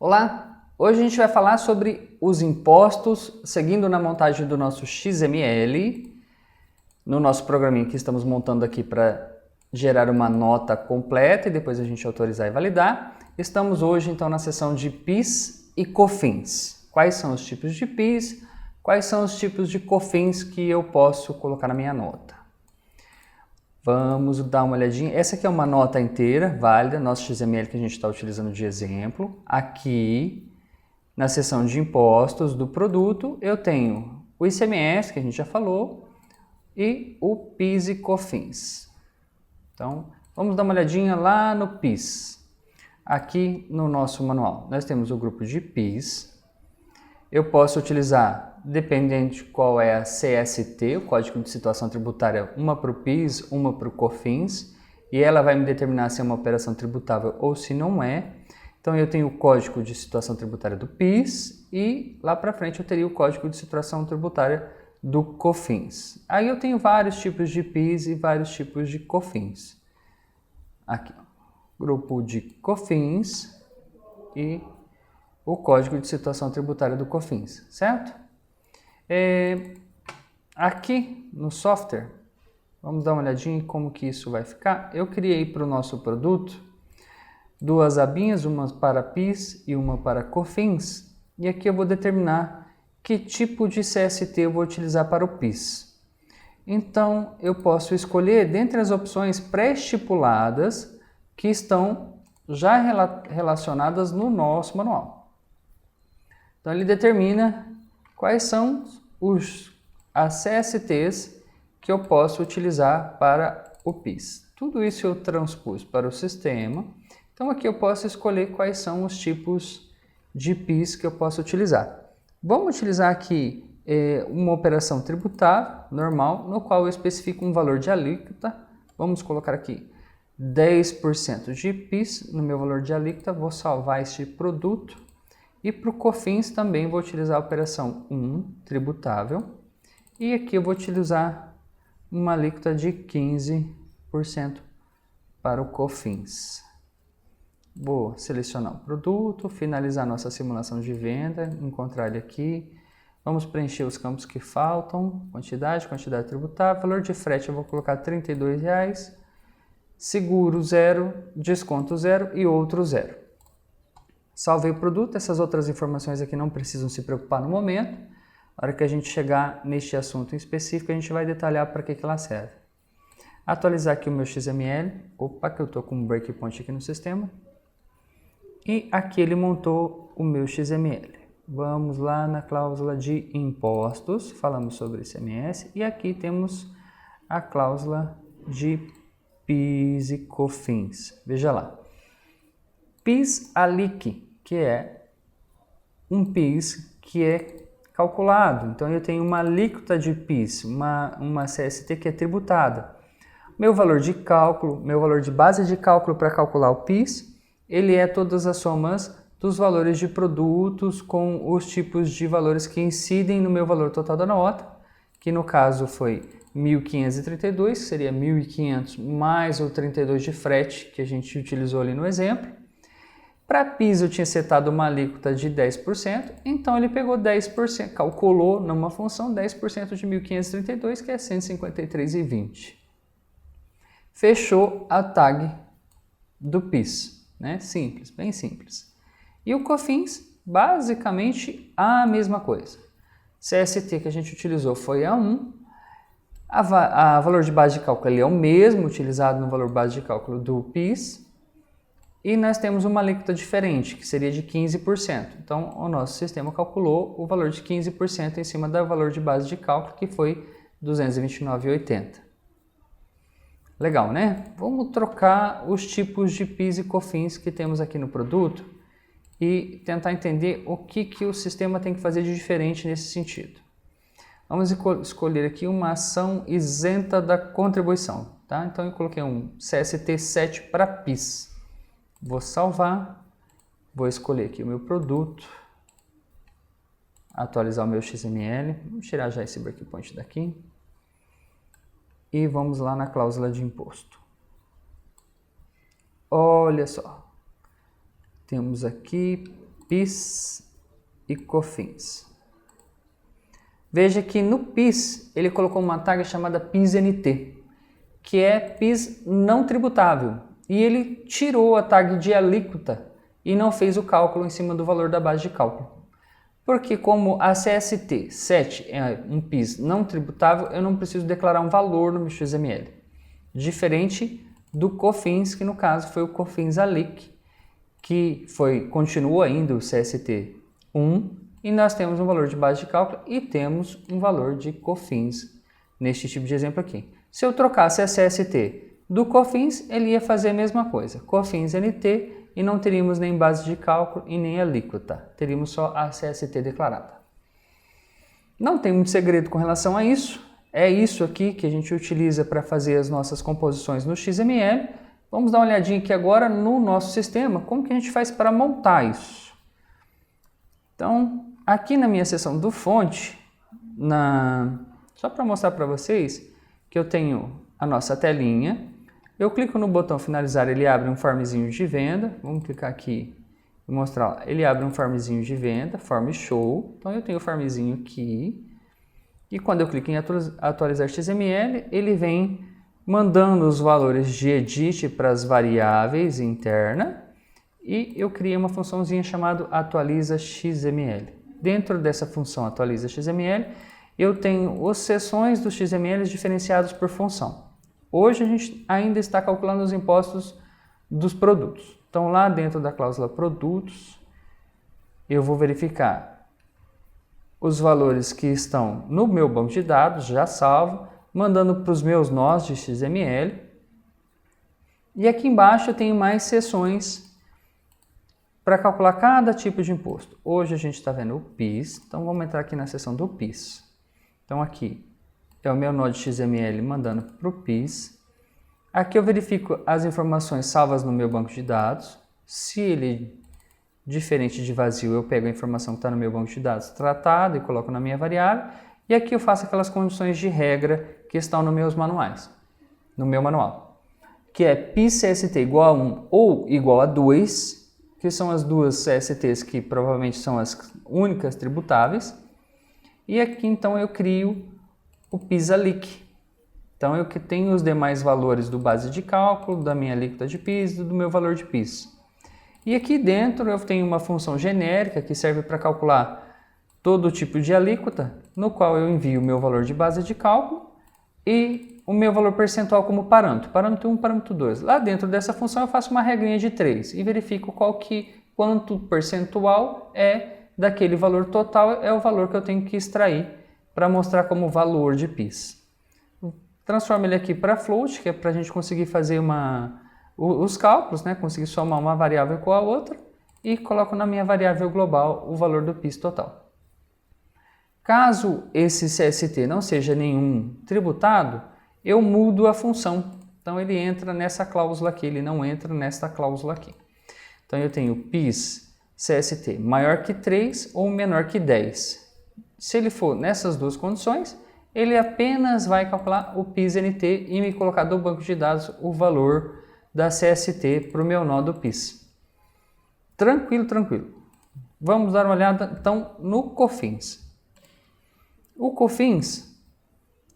Olá! Hoje a gente vai falar sobre os impostos, seguindo na montagem do nosso XML, no nosso programinha que estamos montando aqui para gerar uma nota completa e depois a gente autorizar e validar. Estamos hoje então na seção de PIS e COFINS. Quais são os tipos de PIS? Quais são os tipos de COFINS que eu posso colocar na minha nota? Vamos dar uma olhadinha. Essa aqui é uma nota inteira, válida, nosso XML que a gente está utilizando de exemplo. Aqui, na seção de impostos do produto, eu tenho o ICMS, que a gente já falou, e o PIS e COFINS. Então, vamos dar uma olhadinha lá no PIS. Aqui no nosso manual, nós temos o grupo de PIS. Eu posso utilizar, dependendo de qual é a CST, o Código de Situação Tributária, uma para o PIS, uma para o COFINS, e ela vai me determinar se é uma operação tributável ou se não é. Então eu tenho o Código de Situação Tributária do PIS e lá para frente eu teria o Código de Situação Tributária do COFINS. Aí eu tenho vários tipos de PIS e vários tipos de COFINS. Aqui, grupo de COFINS e o Código de Situação Tributária do COFINS, certo? Aqui no software, vamos dar uma olhadinha em como que isso vai ficar. Eu criei para o nosso produto duas abinhas, uma para PIS e uma para COFINS, e aqui eu vou determinar que tipo de CST eu vou utilizar para o PIS. Então, eu posso escolher dentre as opções pré-estipuladas que estão já relacionadas no nosso manual. Então, ele determina quais são as CSTs que eu posso utilizar para o PIS. Tudo isso eu transpus para o sistema. Então, aqui eu posso escolher quais são os tipos de PIS que eu posso utilizar. Vamos utilizar aqui uma operação tributável normal, no qual eu especifico um valor de alíquota. Vamos colocar aqui 10% de PIS no meu valor de alíquota. Vou salvar este produto. E para o COFINS também vou utilizar a operação 1, tributável. E aqui eu vou utilizar uma alíquota de 15% para o COFINS. Vou selecionar o produto, finalizar nossa simulação de venda, encontrar ele aqui. Vamos preencher os campos que faltam, quantidade tributável, valor de frete eu vou colocar R$ 32,00, seguro 0, desconto 0 e outro 0. Salvei o produto, essas outras informações aqui não precisam se preocupar no momento. Na hora que a gente chegar neste assunto em específico, a gente vai detalhar para que ela serve. Atualizar aqui o meu XML. Opa, que eu estou com um breakpoint aqui no sistema. E aqui ele montou o meu XML. Vamos lá na cláusula de impostos, falamos sobre ICMS. E aqui temos a cláusula de PIS e COFINS. Veja lá. PIS-ALIC, que é um PIS que é calculado. Então, eu tenho uma alíquota de PIS, uma CST que é tributada. Meu valor de cálculo, meu valor de base de cálculo para calcular o PIS, ele é todas as somas dos valores de produtos com os tipos de valores que incidem no meu valor total da nota, que no caso foi 1.532, que seria 1.500 mais o 32 de frete que a gente utilizou ali no exemplo. Para PIS eu tinha setado uma alíquota de 10%, então ele pegou 10%, calculou numa função 10% de 1.532, que é 153,20. Fechou a tag do PIS, né? Simples, bem simples. E o COFINS, basicamente a mesma coisa. CST que a gente utilizou foi a 1, a valor de base de cálculo ele é o mesmo utilizado no valor base de cálculo do PIS, e nós temos uma alíquota diferente, que seria de 15%. Então, o nosso sistema calculou o valor de 15% em cima do valor de base de cálculo, que foi R$ 229,80. Legal, né? Vamos trocar os tipos de PIS e COFINS que temos aqui no produto e tentar entender o que o sistema tem que fazer de diferente nesse sentido. Vamos escolher aqui uma ação isenta da contribuição, tá? Então, eu coloquei um CST 7 para PIS. Vou salvar, vou escolher aqui o meu produto, atualizar o meu XML, vamos tirar já esse breakpoint daqui e vamos lá na cláusula de imposto. Olha só, temos aqui PIS e COFINS. Veja que no PIS ele colocou uma tag chamada PIS-NT, que é PIS não tributável, e ele tirou a tag de alíquota e não fez o cálculo em cima do valor da base de cálculo. Porque como a CST 7 é um PIS não tributável, eu não preciso declarar um valor no meu XML. Diferente do COFINS, que no caso foi o COFINS ALIC, que continua ainda o CST 1, e nós temos um valor de base de cálculo e temos um valor de COFINS neste tipo de exemplo aqui. Se eu trocasse a CST do COFINS, ele ia fazer a mesma coisa, COFINS NT, e não teríamos nem base de cálculo e nem alíquota, teríamos só a CST declarada. Não tem muito segredo com relação a isso, é isso aqui que a gente utiliza para fazer as nossas composições no XML. Vamos dar uma olhadinha aqui agora no nosso sistema, como que a gente faz para montar isso. Então, aqui na minha seção do fonte, só para mostrar para vocês que eu tenho a nossa telinha, eu clico no botão finalizar, ele abre um formzinho de venda, vamos clicar aqui e mostrar lá. Ele abre um formzinho de venda, form show, então eu tenho o formzinho aqui, e quando eu clico em atualizar XML, ele vem mandando os valores de edit para as variáveis internas, e eu criei uma funçãozinha chamada atualiza XML. Dentro dessa função atualiza XML, eu tenho as seções dos XML diferenciados por função. Hoje a gente ainda está calculando os impostos dos produtos. Então lá dentro da cláusula produtos, eu vou verificar os valores que estão no meu banco de dados, já salvo, mandando para os meus nós de XML. E aqui embaixo eu tenho mais seções para calcular cada tipo de imposto. Hoje a gente está vendo o PIS, então vamos entrar aqui na seção do PIS. Então aqui é o meu nó de XML mandando para o PIS. Aqui eu verifico as informações salvas no meu banco de dados. Se ele é diferente de vazio, eu pego a informação que está no meu banco de dados tratada e coloco na minha variável. E aqui eu faço aquelas condições de regra que estão nos meus manuais, no meu manual, que é PIS-CST igual a 1 ou igual a 2, que são as duas CSTs que provavelmente são as únicas tributáveis. E aqui então eu crio o PIS-ALIC. Então eu que tenho os demais valores do base de cálculo, da minha alíquota de PIS e do meu valor de PIS. E aqui dentro eu tenho uma função genérica que serve para calcular todo tipo de alíquota, no qual eu envio o meu valor de base de cálculo e o meu valor percentual como parâmetro, parâmetro 1, parâmetro 2. Lá dentro dessa função eu faço uma regrinha de 3 e verifico quanto percentual é daquele valor total, é o valor que eu tenho que extrair para mostrar como valor de PIS. Transformo ele aqui para float, que é para a gente conseguir fazer os cálculos, né? Conseguir somar uma variável com a outra, e coloco na minha variável global o valor do PIS total. Caso esse CST não seja nenhum tributado, eu mudo a função. Então ele entra nessa cláusula aqui, ele não entra nesta cláusula aqui. Então eu tenho PIS CST maior que 3 ou menor que 10. Se ele for nessas duas condições, ele apenas vai calcular o PIS-NT e me colocar do banco de dados o valor da CST para o meu nó do PIS. Tranquilo, tranquilo. Vamos dar uma olhada então no COFINS. O COFINS,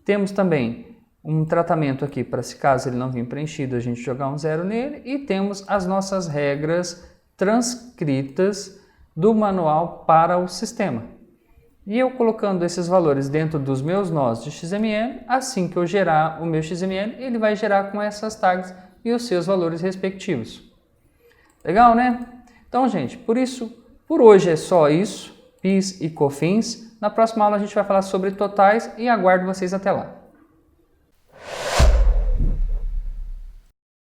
temos também um tratamento aqui para, se caso ele não vir preenchido, a gente jogar um 0 nele, e temos as nossas regras transcritas do manual para o sistema. E eu colocando esses valores dentro dos meus nós de XML, assim que eu gerar o meu XML, ele vai gerar com essas tags e os seus valores respectivos. Legal, né? Então, gente, por hoje é só isso, PIS e COFINS. Na próxima aula a gente vai falar sobre totais e aguardo vocês até lá.